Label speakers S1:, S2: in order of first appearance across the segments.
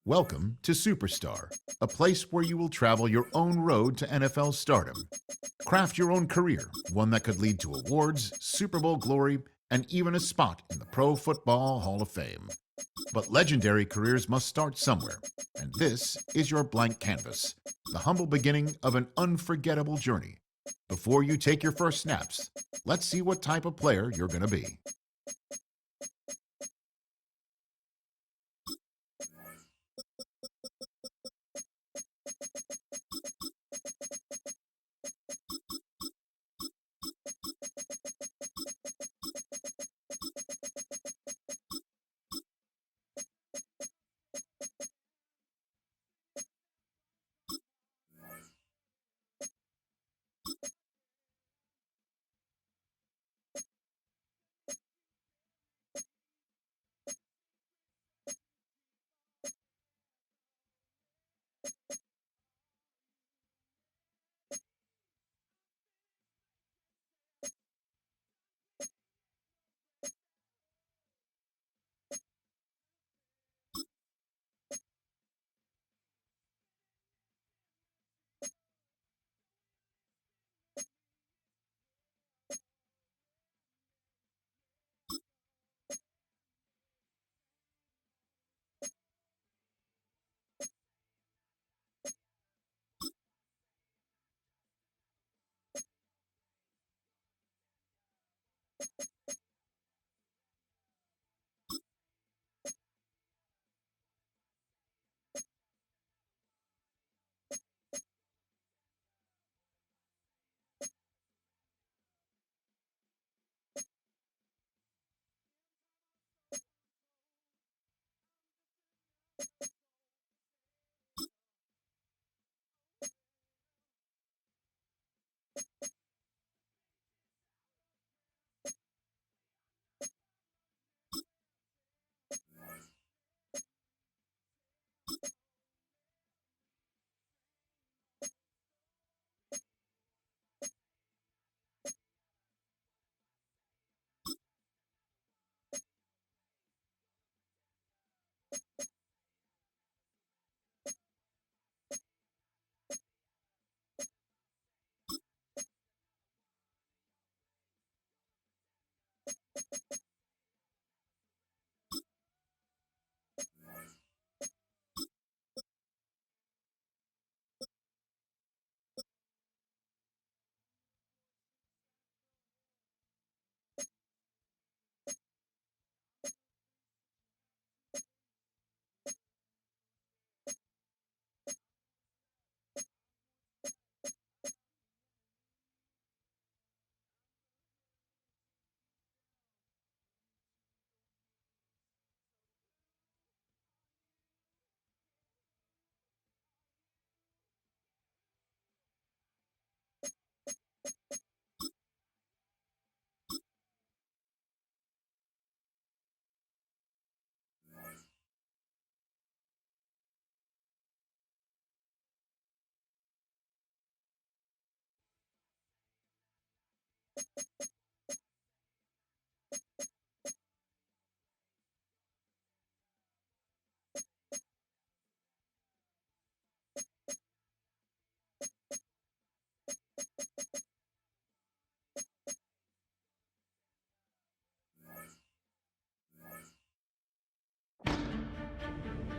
S1: Welcome to Superstar, a place where you will travel your own road to NFL stardom. Craft your own career, one that could lead to awards, Super Bowl glory, and even a spot in the Pro Football Hall of Fame. But legendary careers must start somewhere, and this is your blank canvas, the humble beginning of an unforgettable journey. Before you take your first snaps, let's see what type of player you're going to be.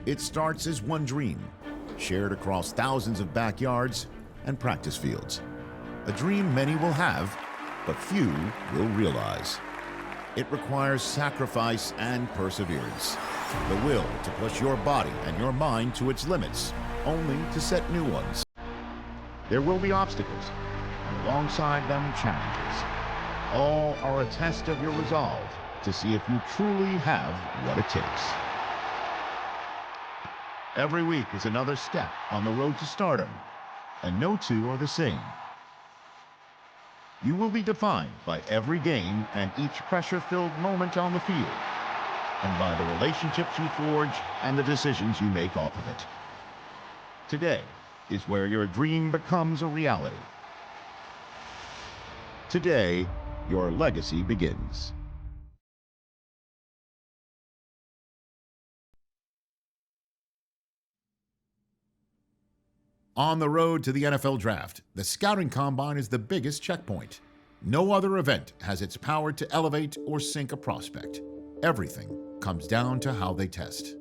S1: It starts as one dream, shared across thousands of backyards and practice fields. A dream many will have, but few will realize. It requires sacrifice and perseverance, the will to push your body and your mind to its limits, only to set new ones. There will be obstacles, and alongside them challenges. All are a test of your resolve to see if you truly have what it takes. Every week is another step on the road to stardom, and no two are the same. You will be defined by every game and each pressure-filled moment on the field, and by the relationships you forge and the decisions you make off of it. Today is where your dream becomes a reality. Today, your legacy begins. On the road to the NFL Draft, the Scouting Combine is the biggest checkpoint. No other event has its power to elevate or sink a prospect. Everything comes down to how they test.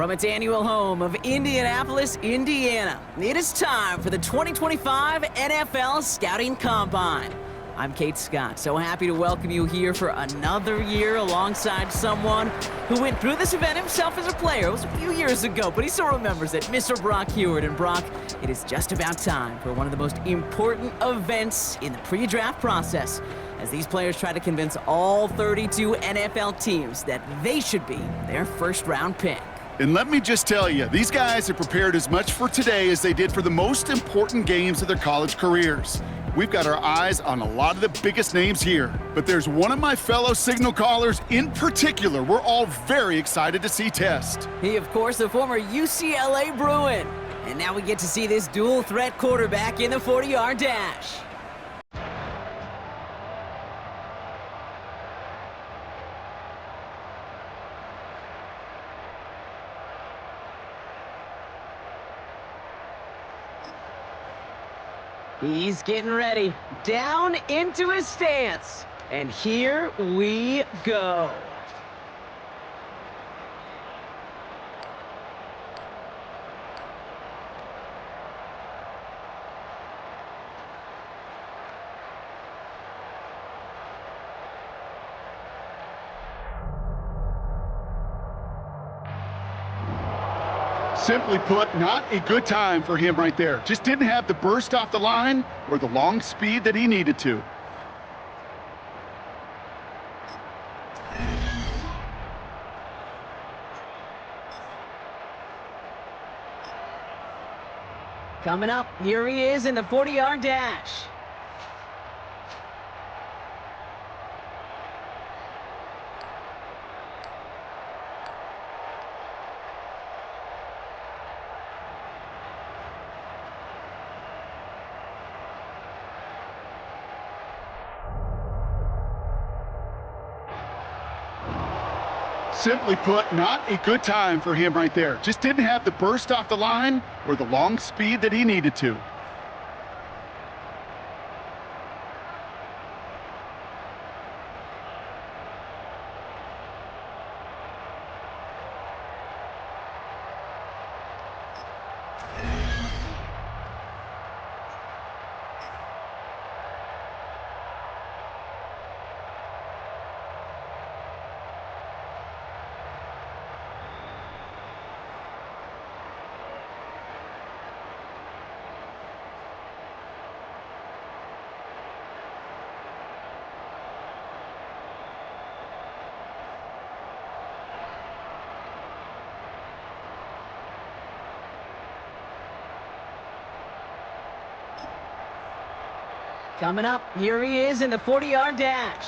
S2: From its annual home of Indianapolis, Indiana, it is time for the 2025 NFL Scouting Combine. I'm Kate Scott, so happy to welcome you here for another year alongside someone who went through this event himself as a player. It was a few years ago, but he still remembers it, Mr. Brock Hewitt. And Brock, it is just about time for one of the most important events in the pre-draft process, as these players try to convince all 32 NFL teams that they should be their first-round pick.
S3: And let me just tell you, these guys have prepared as much for today as they did for the most important games of their college careers. We've got our eyes on a lot of the biggest names here, but there's one of my fellow signal callers in particular we're all very excited to see test.
S2: He, of course, a former UCLA Bruin. And now we get to see this dual-threat quarterback in the 40-yard dash. He's getting ready, down into his stance, and here we go.
S3: Simply put, not a good time for him right there. Just didn't have the burst off the line or the long speed that he needed to.
S2: Coming up, here he is in the 40-yard dash.
S3: Simply put, not a good time for him right there. Just didn't have the burst off the line or the long speed that he needed to.
S2: Coming up, here he is in the 40-yard dash.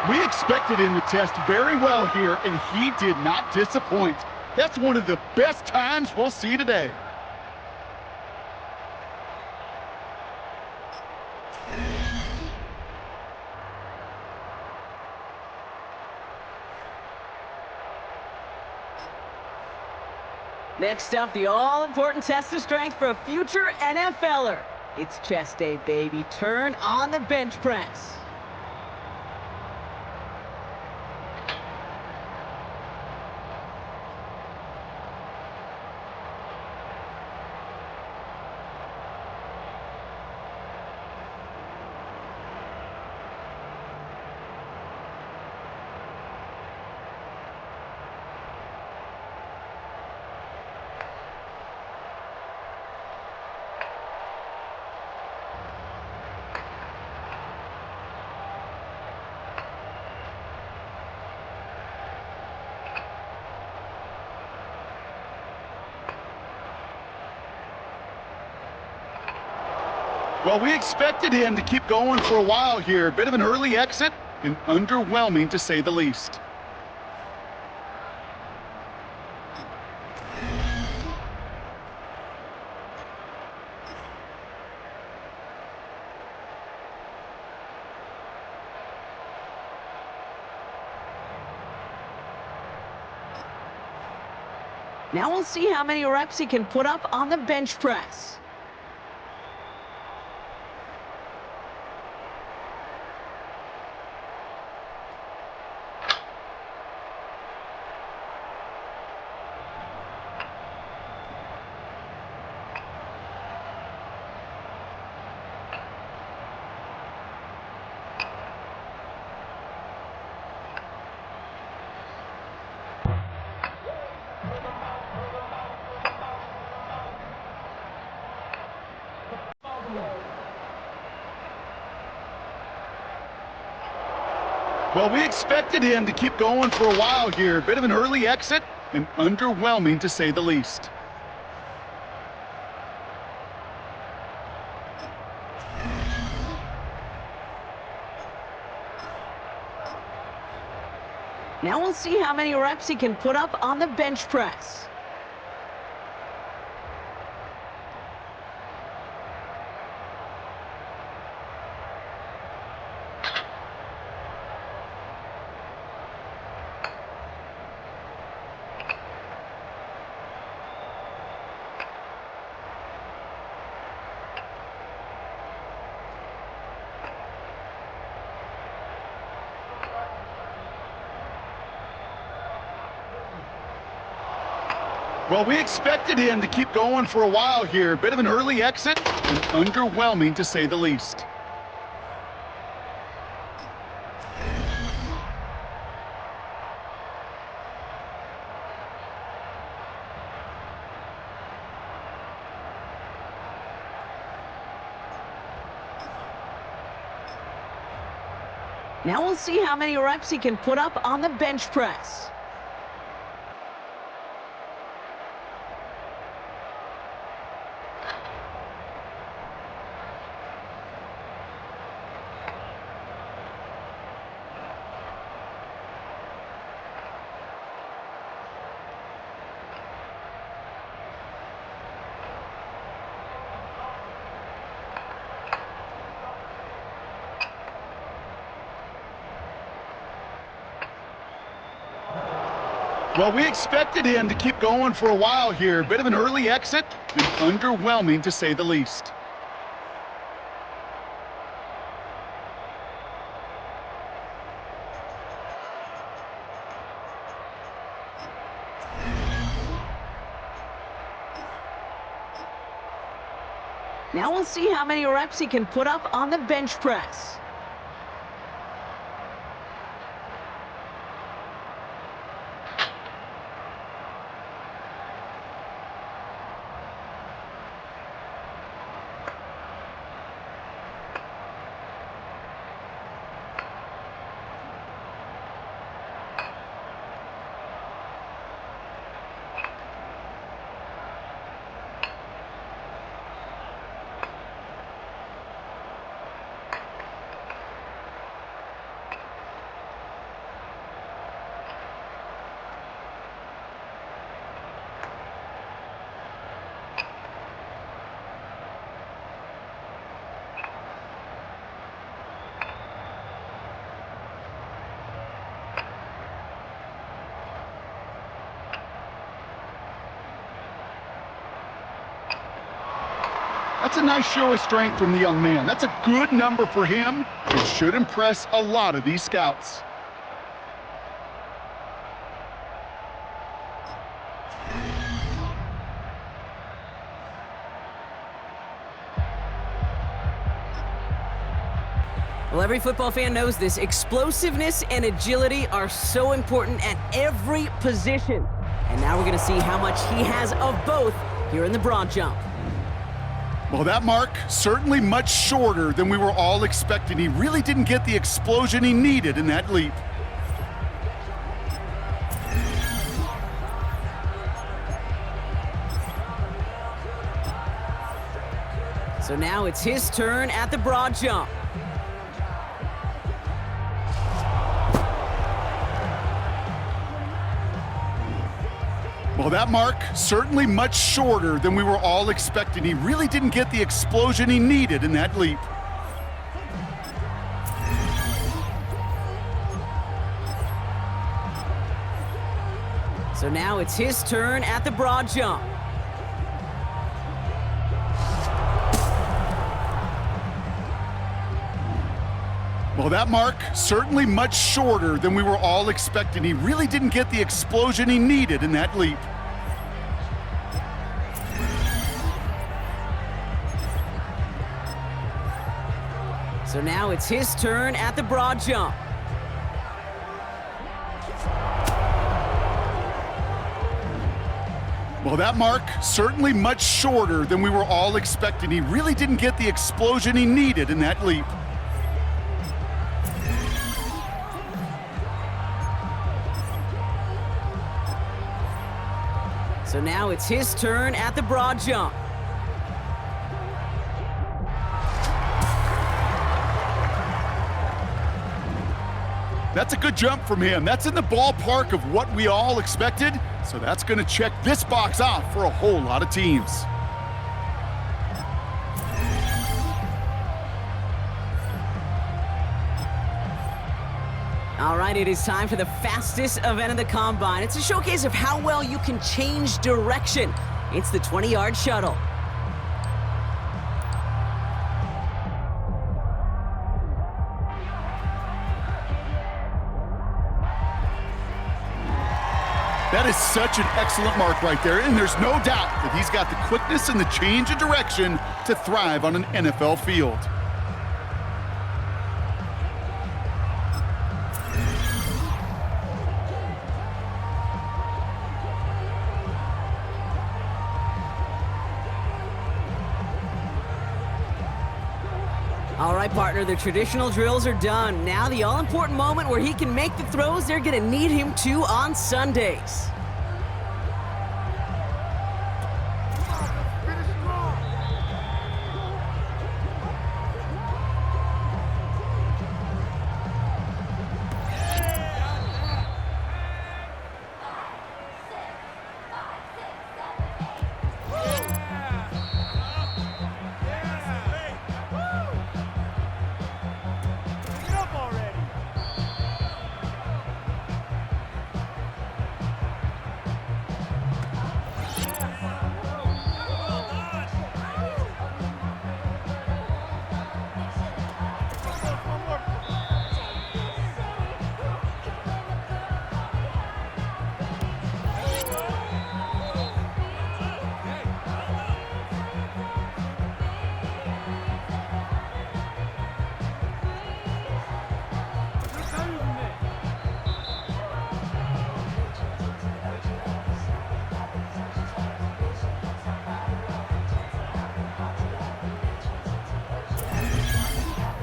S3: We expected him to test very well here, and he did not disappoint. That's one of the best times we'll see today.
S2: Next up, the all-important test of strength for a future NFLer. It's chest day, baby. Turn on the bench press.
S3: Well, we expected him to keep going for a while here. A bit of an early exit and underwhelming to say the least.
S2: Now we'll see how many reps he can put up on the bench press.
S3: Well, we expected him to keep going for a while here. A bit of an early exit and underwhelming to say the least.
S2: Now we'll see how many reps he can put up on the bench press.
S3: Well, we expected him to keep going for a while here. A bit of an early exit and underwhelming to say the least.
S2: Now we'll see how many reps he can put up on the bench press.
S3: Well, we expected him to keep going for a while here. A bit of an early exit and underwhelming to say the least.
S2: Now we'll see how many reps he can put up on the bench press.
S3: That's a nice show of strength from the young man. That's a good number for him. It should impress a lot of these scouts.
S2: Well, every football fan knows this. Explosiveness and agility are so important at every position. And now we're going to see how much he has of both here in the broad jump.
S3: Well, that mark certainly much shorter than we were all expecting. He really didn't get the explosion he needed in that leap.
S2: So now it's his turn at the broad jump.
S3: Well, that mark certainly much shorter than we were all expecting. He really didn't get the explosion he needed in that leap.
S2: So now it's his turn at the broad jump.
S3: Well, that mark certainly much shorter than we were all expecting. He really didn't get the explosion he needed in that leap.
S2: So now it's his turn at the broad jump.
S3: Well, that mark certainly much shorter than we were all expecting. He really didn't get the explosion he needed in that leap.
S2: So now it's his turn at the broad jump.
S3: That's a good jump from him. That's in the ballpark of what we all expected. So that's going to check this box off for a whole lot of teams.
S2: All right, it is time for the fastest event of the Combine. It's a showcase of how well you can change direction. It's the 20-yard shuttle.
S3: That is such an excellent mark right there, and there's no doubt that he's got the quickness and the change of direction to thrive on an NFL field.
S2: All right, partner, the traditional drills are done. Now the all-important moment where he can make the throws they're going to need him to on Sundays.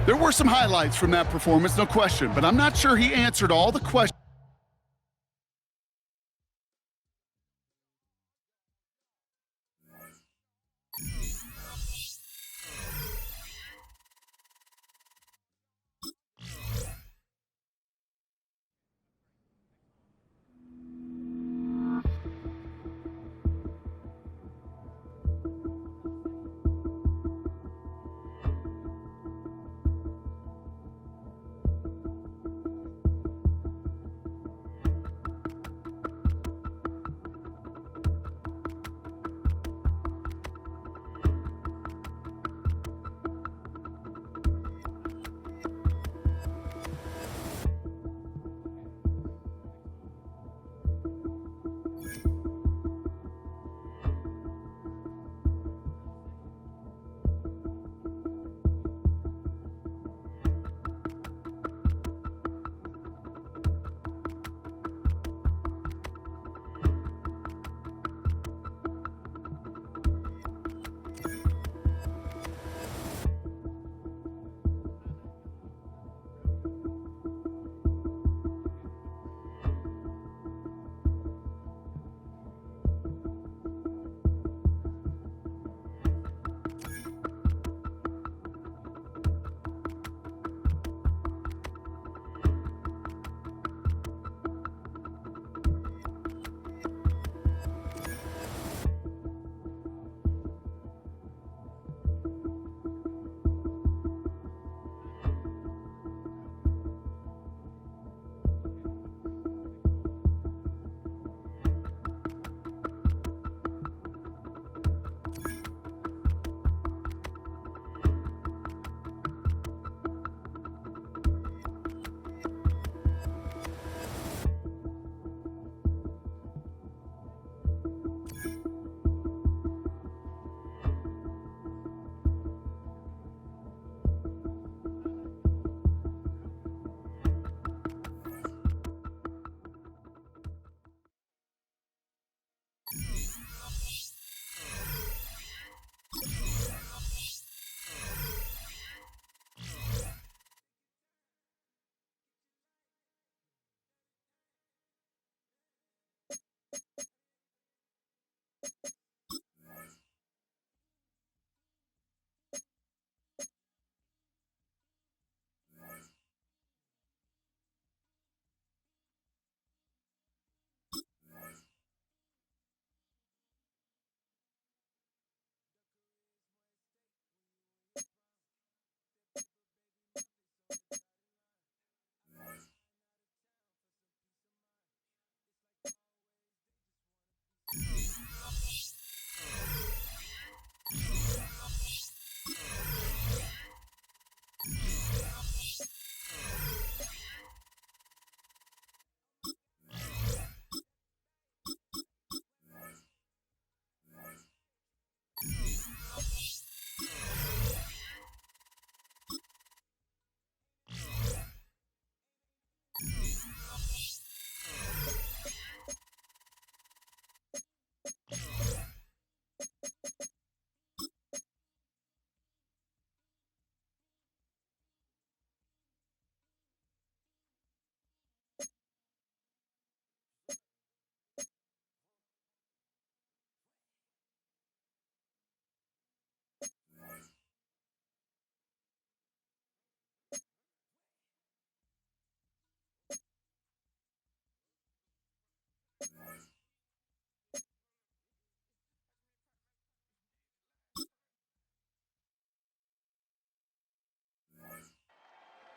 S3: There were some highlights from that performance, no question, but I'm not sure he answered all the questions.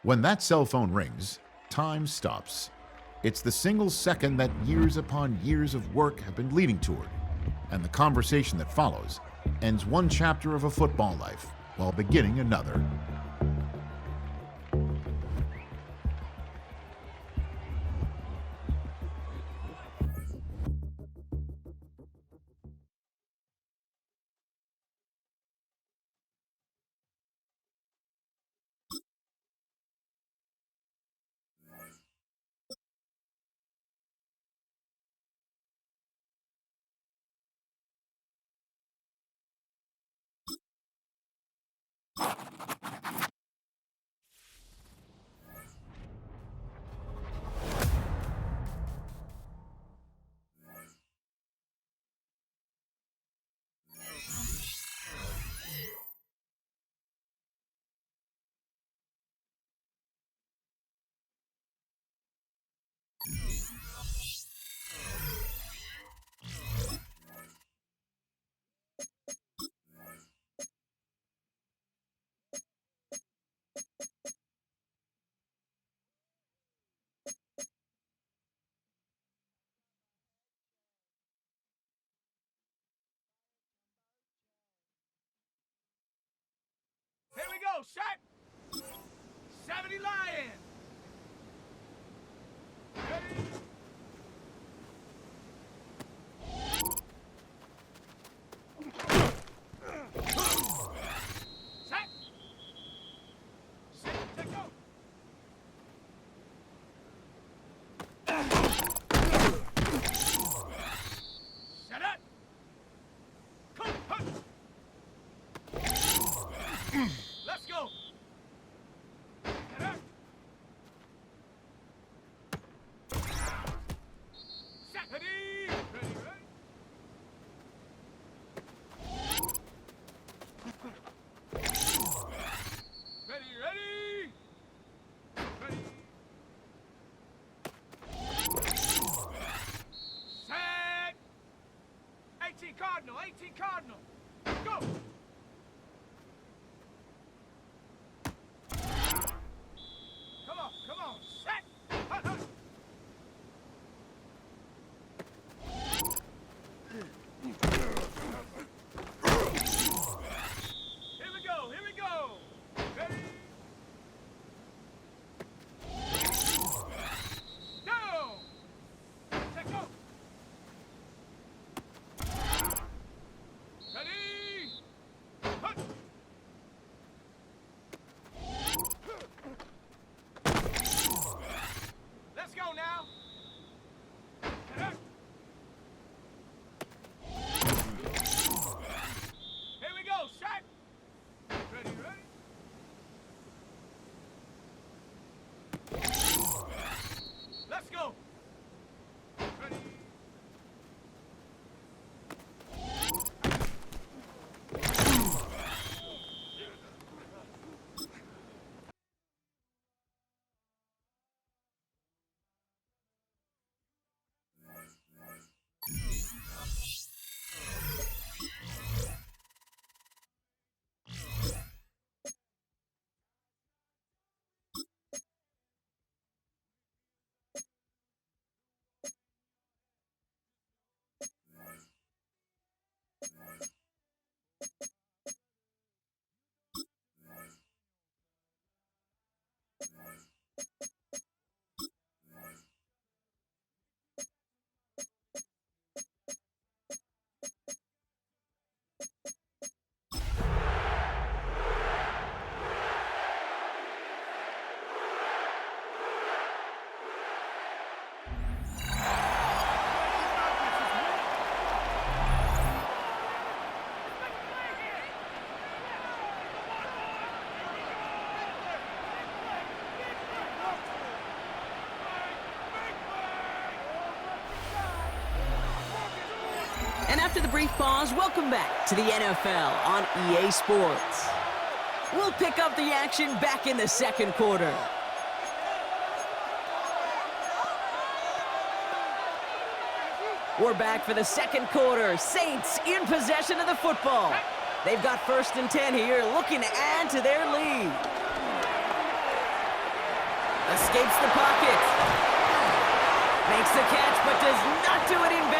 S1: When that cell phone rings, time stops. It's the single second that years upon years of work have been leading toward, and the conversation that follows ends one chapter of a football life while beginning another.
S4: Here we go, set! 70 Lion! Ready? Set! Set, take go! Set up! Come, hunt! Let's go! Set up! Set! Ready! Ready, ready! Ready, ready! Ready! Set! 18 Cardinal, 18 Cardinal! Go! Come on, set! Hunt, hunt! Here we go! Ready? Down! Take go! Ready? Hunt! Let's go now! Get up! Here we go, set! Ready, ready? Let's go! Ready?
S2: And after the brief pause, welcome back to the NFL on EA Sports. We'll pick up the action back in the second quarter. We're back for the second quarter. Saints in possession of the football. They've got 1st and 10 here, looking to add to their lead. Escapes the pocket. Makes the catch, but does not do it in bounds.